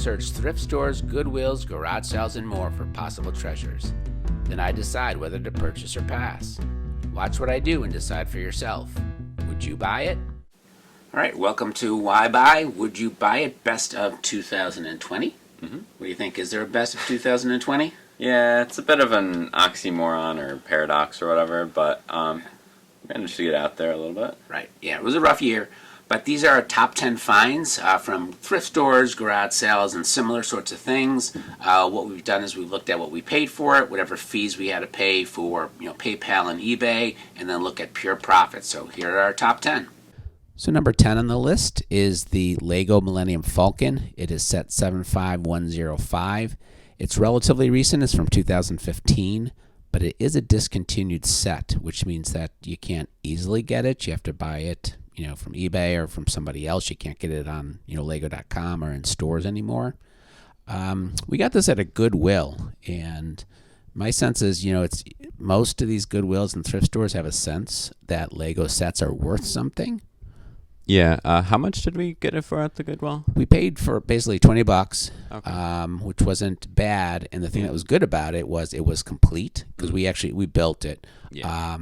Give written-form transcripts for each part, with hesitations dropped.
search thrift stores, Goodwills, garage sales, and more for possible treasures. Then I decide whether to purchase or pass. Watch what I do and decide for yourself. Would you buy it? All right, welcome to WyBi. Would you buy it best of 2020? What do you think? Is there a best of 2020? Yeah, it's a bit of an oxymoron or paradox or whatever, but managed to get out there a little bit. Right, yeah, it was a rough year. But these are our top 10 finds from thrift stores, garage sales, and similar sorts of things. What we've done is we've looked at what we paid for it, whatever fees we had to pay for PayPal and eBay, and then look at pure profit. So here are our top 10. So number 10 on the list is the Lego Millennium Falcon. It is set 75105. It's relatively recent. It's from 2015, but it is a discontinued set, which means that you can't easily get it. You have to buy it from eBay or from somebody else. You can't get it on, Lego.com or in stores anymore. We got this at a Goodwill, and my sense is, it's most of these Goodwills and thrift stores have a sense that Lego sets are worth something. Yeah. How much did we get it for at the Goodwill? We paid for basically $20, Okay. Which wasn't bad. And the thing that was good about it was complete because we built it. Yeah.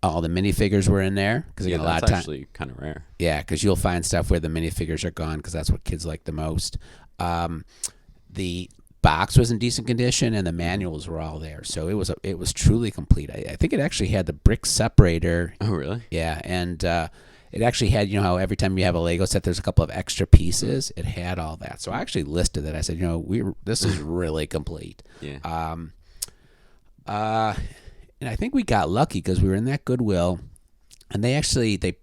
All the minifigures were in there because Yeah, a lot that's of time. actually kind of rare. Yeah, because you'll find stuff where the minifigures are gone because that's what kids like the most. The box was in decent condition and the manuals were all there, so it was truly complete. I think it actually had the brick separator. Oh, really? Yeah, and it actually had how every time you have a Lego set, there's a couple of extra pieces. It had all that, so I actually listed it. I said, this is really complete. Yeah. And I think we got lucky because we were in that Goodwill, and they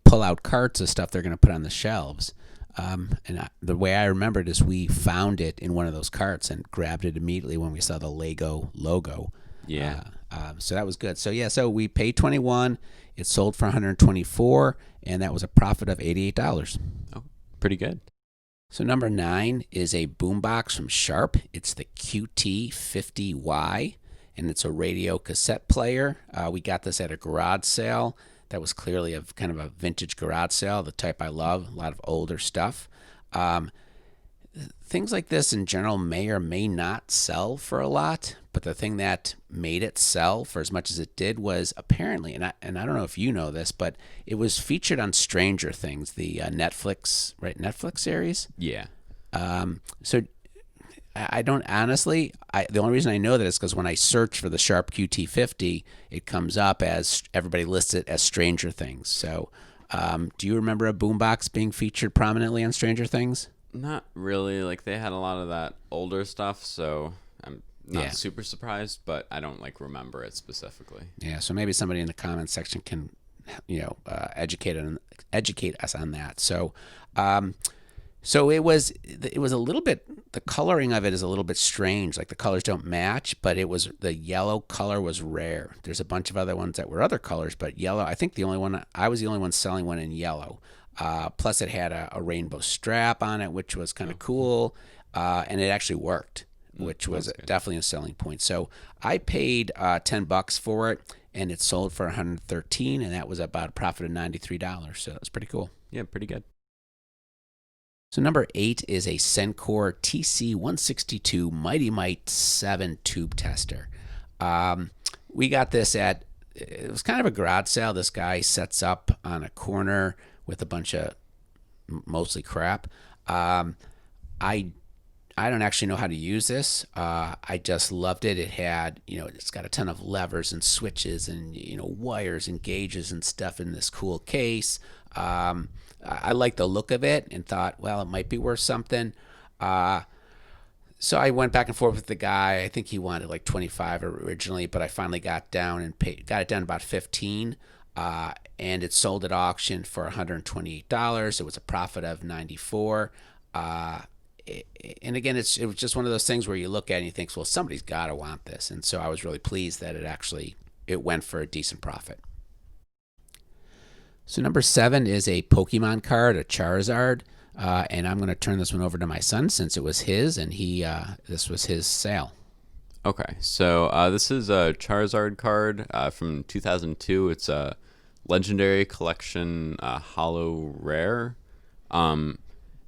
pull out carts of stuff they're going to put on the shelves. The way I remember it is we found it in one of those carts and grabbed it immediately when we saw the Lego logo. Yeah. So that was good. So we paid $21. It sold for $124, and that was a profit of $88. Oh, pretty good. So number 9 is a Boombox from Sharp. It's the QT50Y. And it's a radio cassette player. We got this at a garage sale. That was clearly kind of a vintage garage sale, the type I love, a lot of older stuff. Things like this in general may or may not sell for a lot, but the thing that made it sell for as much as it did was apparently, and I don't know if you know this, but it was featured on Stranger Things, the Netflix series. Yeah. So I don't honestly. The only reason I know that is because when I search for the Sharp QT50, it comes up as everybody lists it as Stranger Things. So, do you remember a Boombox being featured prominently on Stranger Things? Not really. Like they had a lot of that older stuff, so I'm not super surprised, but I don't remember it specifically. Yeah. So maybe somebody in the comments section can, educate us on that. So. So it was a little bit, the coloring of it is a little bit strange. Like the colors don't match, but the yellow color was rare. There's a bunch of other ones that were other colors, but yellow, I think I was the only one selling one in yellow. Plus it had a rainbow strap on it, which was kind of cool. And it actually worked, which was definitely a selling point. So I paid $10 for it, and it sold for $113, and that was about a profit of $93. So that was pretty cool. Yeah, pretty good. So number 8 is a Sencor TC162 Mighty Mite 7 tube tester. We got this it was kind of a garage sale. This guy sets up on a corner with a bunch of mostly crap. I don't actually know how to use this. I just loved it. It had, it's got a ton of levers and switches and, wires and gauges and stuff in this cool case. I liked the look of it and thought, well, it might be worth something. So I went back and forth with the guy. I think he wanted like 25 originally, but I finally got it down to about 15. And it sold at auction for $128. It was a profit of $94. And again, it was just one of those things where you look at it and you think, well, somebody's got to want this. And so I was really pleased that it went for a decent profit. So number 7 is a Pokemon card, a Charizard, and I'm going to turn this one over to my son since it was his, and this was his sale. Okay, so this is a Charizard card from 2002. It's a Legendary Collection Holo Rare,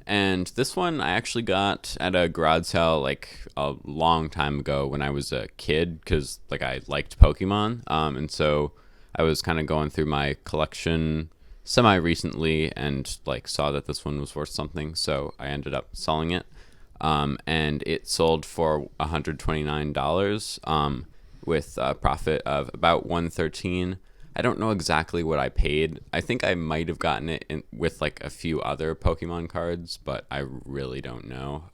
And this one I actually got at a garage sale like a long time ago when I was a kid, because like I liked Pokemon, and so I was kind of going through my collection semi recently and like saw that this one was worth something, so I ended up selling it. And it sold for $129, with a profit of about 113. I don't know exactly what I paid. I think I might have gotten it with like a few other Pokemon cards, but I really don't know.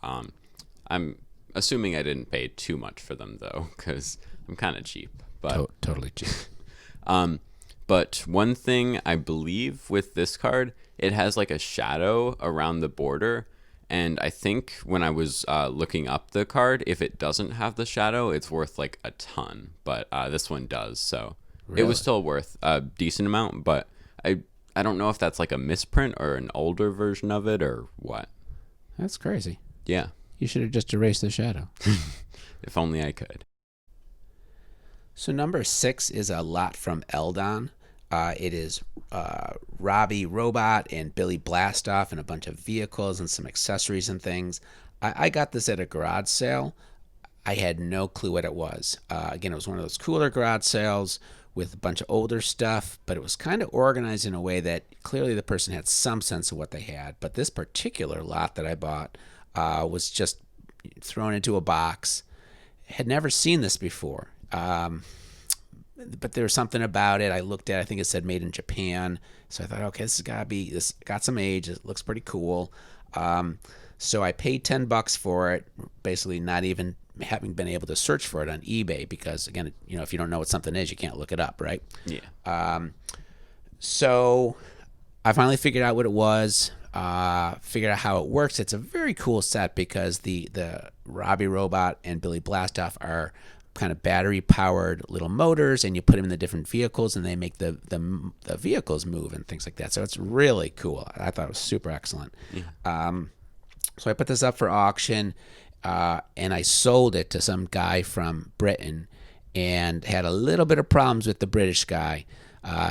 I'm assuming I didn't pay too much for them though, because I'm kind of cheap. But Totally cheap. but one thing I believe with this card, it has like a shadow around the border. And I think when I was looking up the card, if it doesn't have the shadow, it's worth like a ton. But this one does, so Really? it was still worth a decent amount. But I don't know if that's like a misprint or an older version of it or what. That's crazy. Yeah, You should have just erased the shadow. if only I could. So number 6 is a lot from Eldon. It is Robbie Robot and Billy Blastoff and a bunch of vehicles and some accessories and things. I got this at a garage sale. I had no clue what it was. Again, it was one of those cooler garage sales with a bunch of older stuff, but it was kind of organized in a way that clearly the person had some sense of what they had. But this particular lot that I bought was just thrown into a box. Had never seen this before. But there was something about it. I looked at it, I think it said made in Japan. So I thought, okay, this got some age. It looks pretty cool. So I paid $10 for it, basically not even having been able to search for it on eBay, because again, if you don't know what something is, you can't look it up, right? Yeah. So I finally figured out what it was, figured out how it works. It's a very cool set because the Robbie Robot and Billy Blastoff are kind of battery powered little motors, and you put them in the different vehicles and they make the vehicles move and things like that. So it's really cool. I thought it was super excellent. Yeah. So I put this up for auction, and I sold it to some guy from Britain, and had a little bit of problems with the British guy.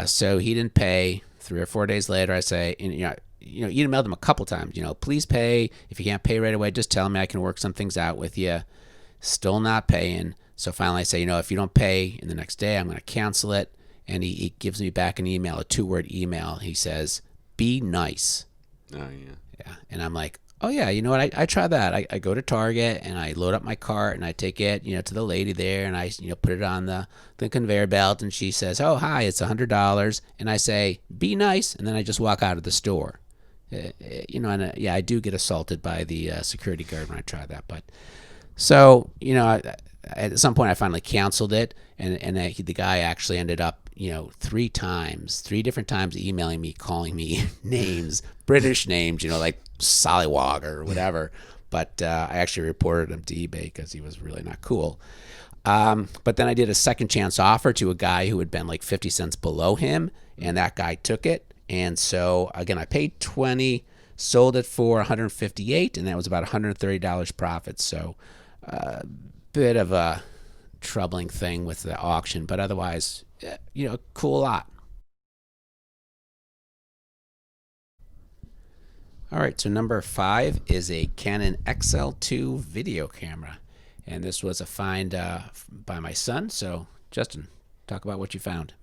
So he didn't pay. 3 or 4 days later, I say, you emailed him a couple times, please pay. If you can't pay right away, just tell me, I can work some things out with you. Still not paying. So finally I say, if you don't pay in the next day, I'm going to cancel it. And he gives me back an email, a 2-word email. He says, be nice. Oh, yeah. Yeah. And I'm like, oh, yeah, you know what? I try that. I go to Target and I load up my cart and I take it, to the lady there, and I, put it on the conveyor belt, and she says, oh, hi, it's $100. And I say, be nice. And then I just walk out of the store. Yeah, I do get assaulted by the security guard when I try that. But so, at some point I finally canceled it, and the guy actually ended up, 3 different times emailing me, calling me names, British names, like Sollywog or whatever. But I actually reported him to eBay because he was really not cool. But then I did a second chance offer to a guy who had been like 50 cents below him, and that guy took it. And so again, I paid $20, sold it for $158, and that was about $130 profit. So bit of a troubling thing with the auction, but otherwise, cool lot. All right, so number 5 is a Canon XL2 video camera, and this was a find by my son. So Justin, talk about what you found.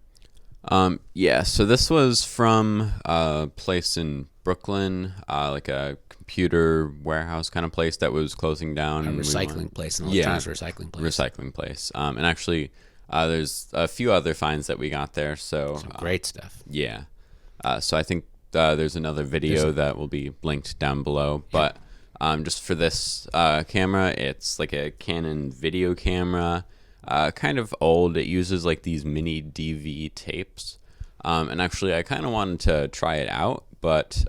Yeah, so this was from a place in Brooklyn, like a computer warehouse kind of place that was closing down. A recycling place, an electronics recycling place. Recycling place. And actually, there's a few other finds that we got there. So some great stuff. Yeah. So I think there's another video that will be linked down below. But just for this camera, it's like a Canon video camera. Kind of old. It uses like these mini DV tapes. And actually, I kind of wanted to try it out, but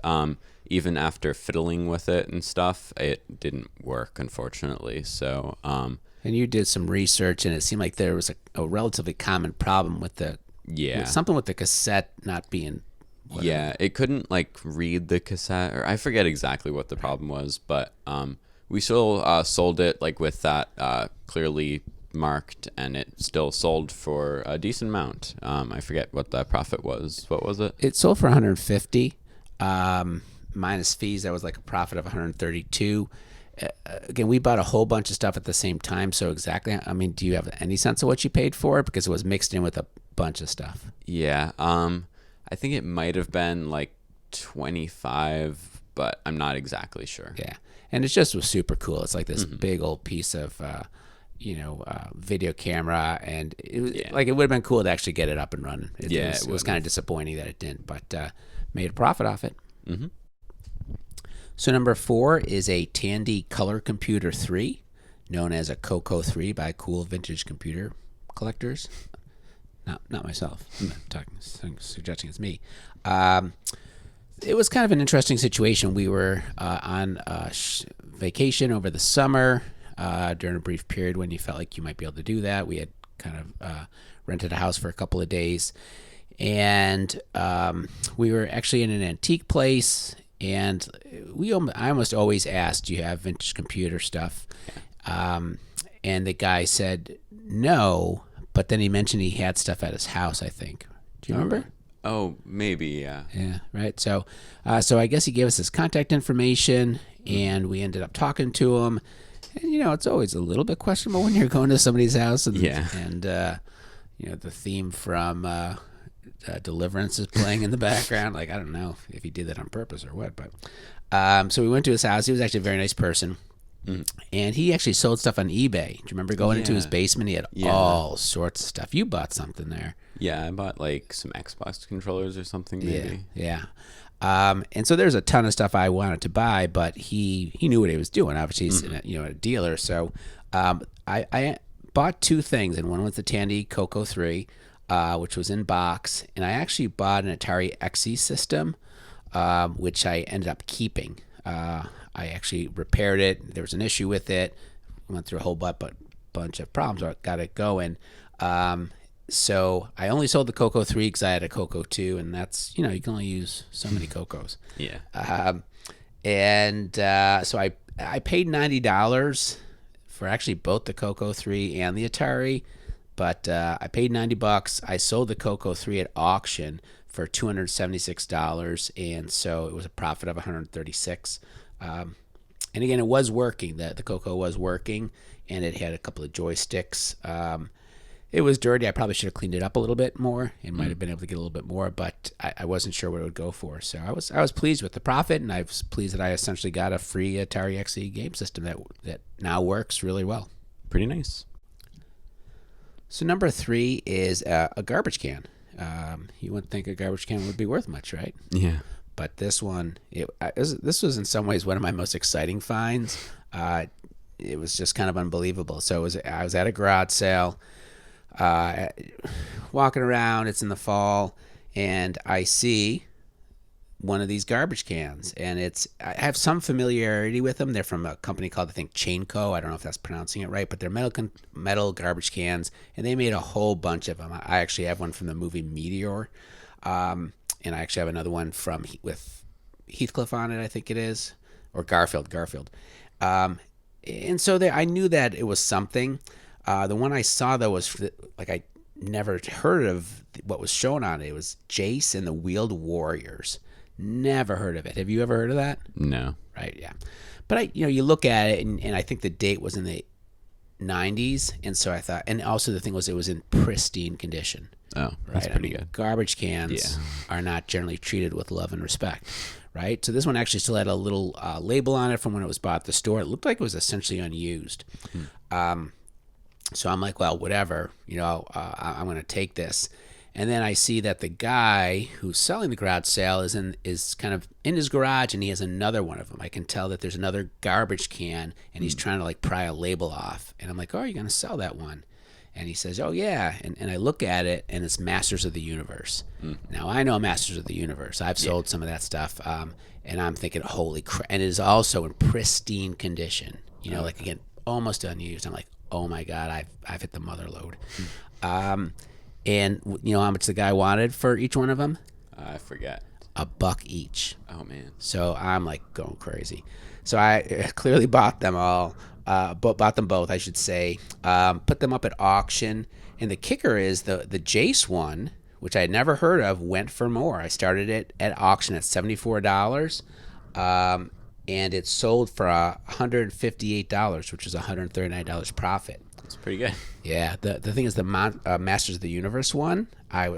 even after fiddling with it and stuff, it didn't work, unfortunately. So, and you did some research, and it seemed like there was a relatively common problem with something with the cassette not being. Whatever. Yeah, it couldn't like read the cassette, or I forget exactly what the problem was, but we still sold it like with that clearly marked, and it still sold for a decent amount. I forget what the profit was. What was it? It sold for $150. minus fees, that was like a profit of 132. Again, we bought a whole bunch of stuff at the same time. So exactly, I mean, do you have any sense of what you paid for it? Because it was mixed in with a bunch of stuff. Yeah. I think it might have been like 25, but I'm not exactly sure. Yeah. And it just was super cool. It's like this big old piece of, video camera, and it was like, it would have been cool to actually get it up and running. It was kind of disappointing that it didn't, but made a profit off it. Mm-hmm. So number 4 is a Tandy Color Computer 3, known as a Coco 3 by Cool Vintage Computer Collectors. Not myself. I'm not suggesting it's me. It was kind of an interesting situation. We were on vacation over the summer during a brief period when you felt like you might be able to do that. We had kind of rented a house for a couple of days, and we were actually in an antique place. And I almost always asked, do you have vintage computer stuff? And the guy said no, but then he mentioned he had stuff at his house, I think. Do you remember? Oh, maybe, yeah. Yeah, right. So I guess he gave us his contact information, and we ended up talking to him. And, it's always a little bit questionable when you're going to somebody's house. And, and the theme from Deliverance is playing in the background. Like, I don't know if he did that on purpose or what. But so we went to his house. He was actually a very nice person. And he actually sold stuff on eBay. Do you remember going into his basement? He had all sorts of stuff. You bought something there. Yeah, I bought like some Xbox controllers or something maybe. Yeah. And so there's a ton of stuff I wanted to buy, but he knew what he was doing. Obviously, he's a dealer. So I bought 2 things, and one was the Tandy Coco 3, which was in box, and I actually bought an Atari XE system, which I ended up keeping. I actually repaired it. There was an issue with it. Went through a whole bunch of problems. I got it going. So I only sold the Coco 3 because I had a Coco 2, and that's, you can only use so many Cocos. Yeah. So I paid $90 for actually both the Coco 3 and the Atari, but I paid $90. I sold the Coco 3 at auction for $276, and so it was a profit of $136. And again, it was working. The Coco was working, and it had a couple of joysticks. It was dirty. I probably should have cleaned it up a little bit more and might have been able to get a little bit more, but I wasn't sure what it would go for. So I was pleased with the profit, and I was pleased that I essentially got a free Atari XE game system that now works really well. Pretty nice. So number 3 is a garbage can. You wouldn't think a garbage can would be worth much, right? Yeah. But this one, this was in some ways one of my most exciting finds. It was just kind of unbelievable. So I was at a garage sale, walking around. It's in the fall, and I see one of these garbage cans, and I have some familiarity with them. They're from a company called, I think, Chainco. I don't know if that's pronouncing it right, but they're metal garbage cans, and they made a whole bunch of them. I actually have one from the movie Meteor, and I actually have another one with Heathcliff on it, I think it is, or Garfield. And so I knew that it was something. The one I saw, though, was like I never heard of what was shown on it. It was Jace and the Wheeled Warriors. Never heard of it. Have you ever heard of that? No. Right, yeah. But you look at it, and I think the date was in the 90s, and so I thought, and also the thing was, it was in pristine condition. Oh, that's right? pretty good. Garbage cans are not generally treated with love and respect, right? So this one actually still had a little label on it from when it was bought at the store. It looked like it was essentially unused. So I'm like, well, whatever, I'm going to take this. And then I see that the guy who's selling the garage sale is kind of in his garage, and he has another one of them. I can tell that there's another garbage can, and he's trying to like pry a label off. And I'm like, oh, you're going to sell that one? And he says, oh, yeah. And I look at it, and it's Masters of the Universe. Now, I know Masters of the Universe. I've sold some of that stuff, and I'm thinking, holy crap. And it is also in pristine condition, like, again, almost unused. I'm like, oh, my God, I've hit the mother lode. And you know how much the guy wanted for each one of them? I forget. $1 each. Oh, man. So I'm like going crazy. So I clearly bought them all. Bought them both, I should say. Put them up at auction. And the kicker is the Jace one, which I had never heard of, went for more. I started it at auction at $74. And it sold for $158, which is $139 profit. It's pretty good. Yeah, the thing is, the Masters of the Universe one, I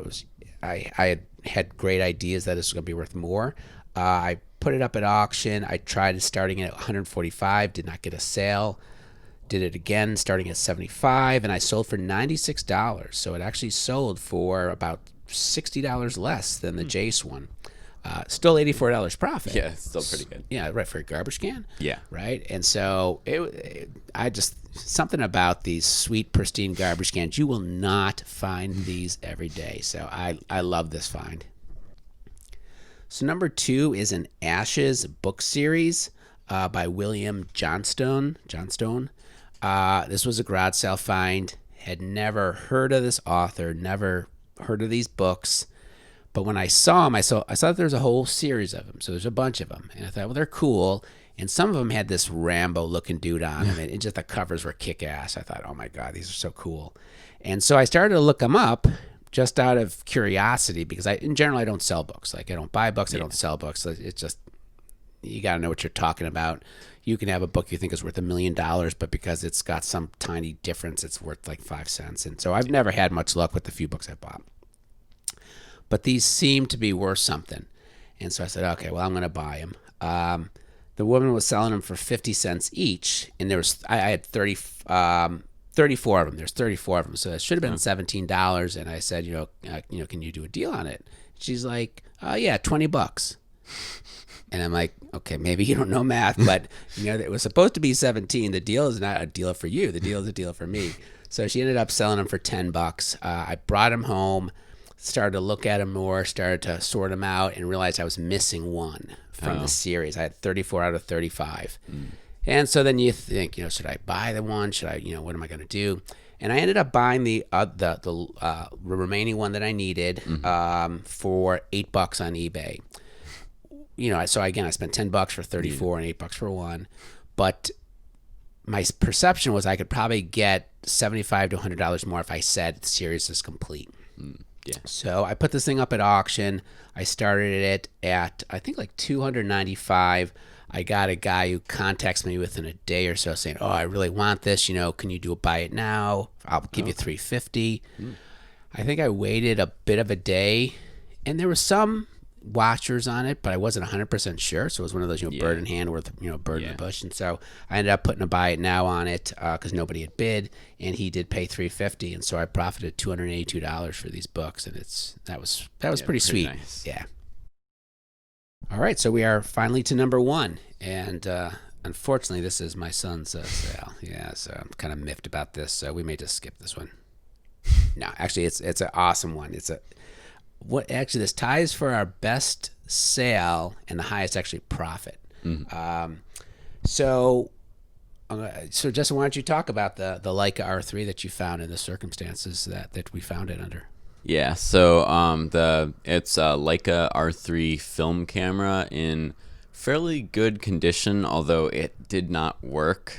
had great ideas that this was going to be worth more. I put it up at auction. I tried starting it at 145, did not get a sale. Did it again, starting at 75, and I sold for $96. So it actually sold for about $60 less than the Jace one. Still $84 profit. Yeah, it's still pretty good. Yeah, right, for a garbage can. Yeah. Right. And so I just, something about these sweet, pristine garbage cans. You will not find these every day. So I love this find. So number 2 is an Ashes book series by William Johnstone. This was a garage sale find. Had never heard of this author, never heard of these books. But when I saw them, I saw that there's a whole series of them. So there's a bunch of them. And I thought, well, they're cool. And some of them had this Rambo-looking dude on them. And just the covers were kick-ass. I thought, oh, my God, these are so cool. And so I started to look them up just out of curiosity because in general, I don't sell books. Like, I don't buy books. I don't sell books. It's just, you got to know what you're talking about. You can have a book you think is worth $1 million, but because it's got some tiny difference, it's worth like 5 cents. And so I've never had much luck with the few books I bought. But these seem to be worth something. And so I said, okay, well, I'm going to buy them. The woman was selling them for 50 cents each. And I had 34 of them. There's 34 of them. So it should have been $17. And I said, can you do a deal on it? She's like, yeah, $20. And I'm like, okay, maybe you don't know math, but it was supposed to be 17. The deal is not a deal for you. The deal is a deal for me. So she ended up selling them for $10. I brought them home. Started to look at them more, started to sort them out, and realized I was missing one from the series. I had 34 out of 35. And so then you think, should I buy the one? Should I, what am I going to do? And I ended up buying the remaining one that I needed for $8 on eBay. So again, I spent $10 for 34 and $8 for one. But my perception was I could probably get $75 to $100 more if I said the series is complete. Yeah. So I put this thing up at auction. I started it at, I think, like $295. I got a guy who contacts me within a day or so saying, oh, I really want this. Can you buy it now? I'll give you $350. I think I waited a bit of a day, and there were some watchers on it, but I wasn't 100% sure. So it was one of those, bird in hand worth, bird in the bush. And so I ended up putting a buy it now on it because nobody had bid, and he did pay $350. And so I profited $282 for these books, and that was pretty sweet. Nice. Yeah. All right, so we are finally to number 1, and unfortunately, this is my son's sale. Yeah, so I'm kind of miffed about this. So we may just skip this one. No, actually, it's an awesome one. This ties for our best sale and the highest actually profit. So Justin, why don't you talk about the Leica R3 that you found and the circumstances that we found it under? Yeah, so it's a Leica R3 film camera in fairly good condition, although it did not work.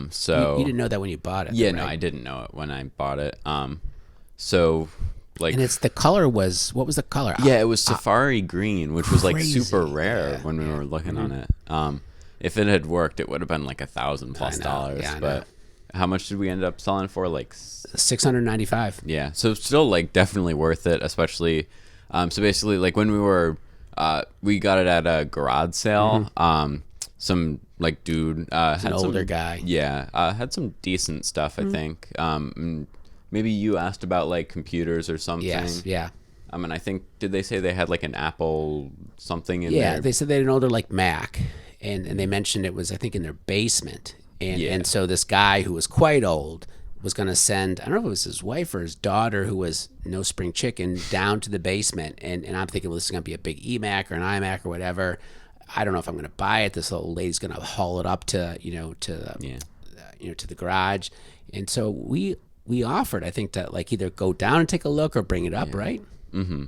So you didn't know that when you bought it. Yeah, right? No, I didn't know it when I bought it. And the color was, what was the color? Yeah, it was safari green, which was like super rare when we were looking on it. If it had worked, it would have been like $1,000+. Yeah, but how much did we end up selling for? Like $695. Yeah, so still like definitely worth it, especially. So basically, like when we got it at a garage sale. Some like dude had an older guy. Yeah, had some decent stuff, I think. Maybe you asked about like computers or something. Yes, yeah. I think, did they say they had like an Apple something in there? Yeah, they said they had an older like Mac, and they mentioned it was, I think, in their basement. And so this guy who was quite old was going to send, I don't know if it was his wife or his daughter who was no spring chicken, down to the basement. And I'm thinking, well, this is going to be a big eMac or an iMac or whatever. I don't know if I'm going to buy it. This old lady's going to haul it up to the garage. And so we offered, I think, to like either go down and take a look or bring it up, right? Mm-hmm.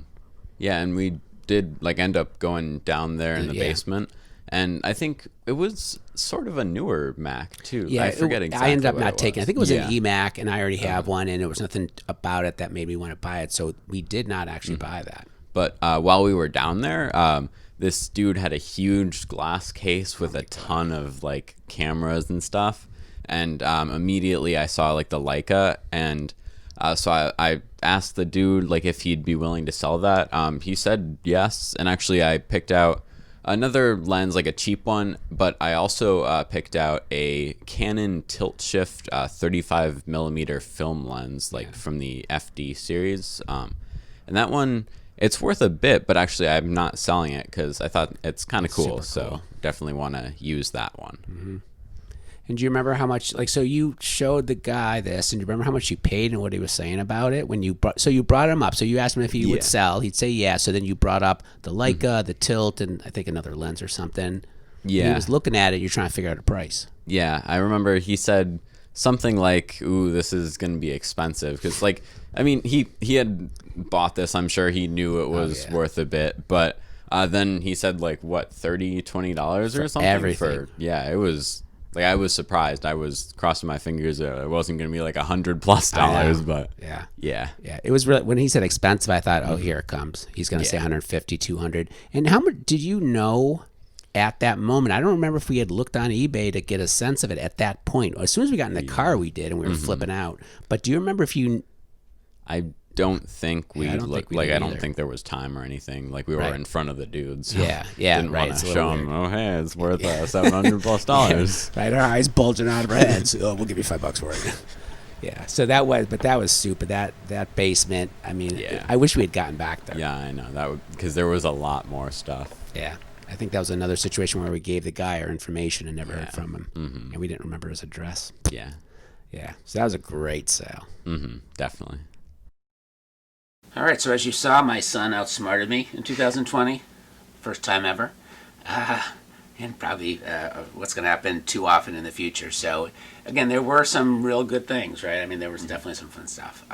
Yeah, and we did like end up going down there in the basement. And I think it was sort of a newer Mac too. Yeah, I forget exactly. I ended up what not it taking. was. I think it was an eMac, and I already have one, and there was nothing about it that made me want to buy it. So we did not actually buy that. But while we were down there, this dude had a huge glass case with a ton of like cameras and stuff. And immediately I saw like the Leica, and so I asked the dude like if he'd be willing to sell that. He said yes, and actually I picked out another lens, like a cheap one, but I also picked out a Canon tilt shift 35 millimeter film lens, like from the FD series, and that one, it's worth a bit, but actually I'm not selling it because I thought it's kind of cool, so definitely want to use that one. Mm-hmm. And do you remember how much, like, so you showed the guy this, and do you remember how much you paid and what he was saying about it when you brought, so you brought him up, so you asked him if he would sell, he'd say yeah, so then you brought up the Leica, the tilt, and I think another lens or something. Yeah. He was looking at it, you're trying to figure out a price. Yeah, I remember he said something like, ooh, this is going to be expensive, because like, I mean, he had bought this, I'm sure he knew it was worth a bit, but then he said like, what, $20 or something? Everything. Yeah, it was... Like, I was surprised. I was crossing my fingers. It wasn't going to be like $100+, but yeah. It was really, when he said expensive, I thought, oh, here it comes. He's going to say 150, 200. And how much did you know at that moment? I don't remember if we had looked on eBay to get a sense of it at that point. As soon as we got in the car, we did, and we were flipping out. But do you remember if you... I don't think we looked, like, I don't either. think there was time or anything. Like, we were in front of the dudes. So didn't want to show them, weird. oh, hey, it's worth $700+. Right, our eyes bulging out of our heads. Oh, we'll give you $5 for it. Yeah, so that was super. That basement, I mean, I wish we had gotten back there. Yeah, I know. Because there was a lot more stuff. Yeah. I think that was another situation where we gave the guy our information and never heard from him. And we didn't remember his address. Yeah. Yeah, so that was a great sale. Definitely. All right, so as you saw, my son outsmarted me in 2020. First time ever. And probably what's going to happen too often in the future. So, again, there were some real good things, right? I mean, there was definitely some fun stuff.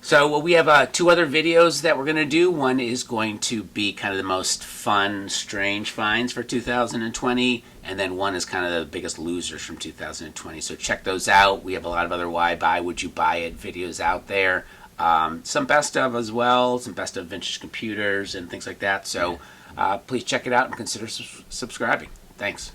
So we have 2 other videos that we're going to do. One is going to be kind of the most fun, strange finds for 2020. And then one is kind of the biggest losers from 2020. So check those out. We have a lot of other WyBi, Would You Buy It videos out there. Some best of as well, some best of vintage computers and things like that. So please check it out and consider subscribing. Thanks.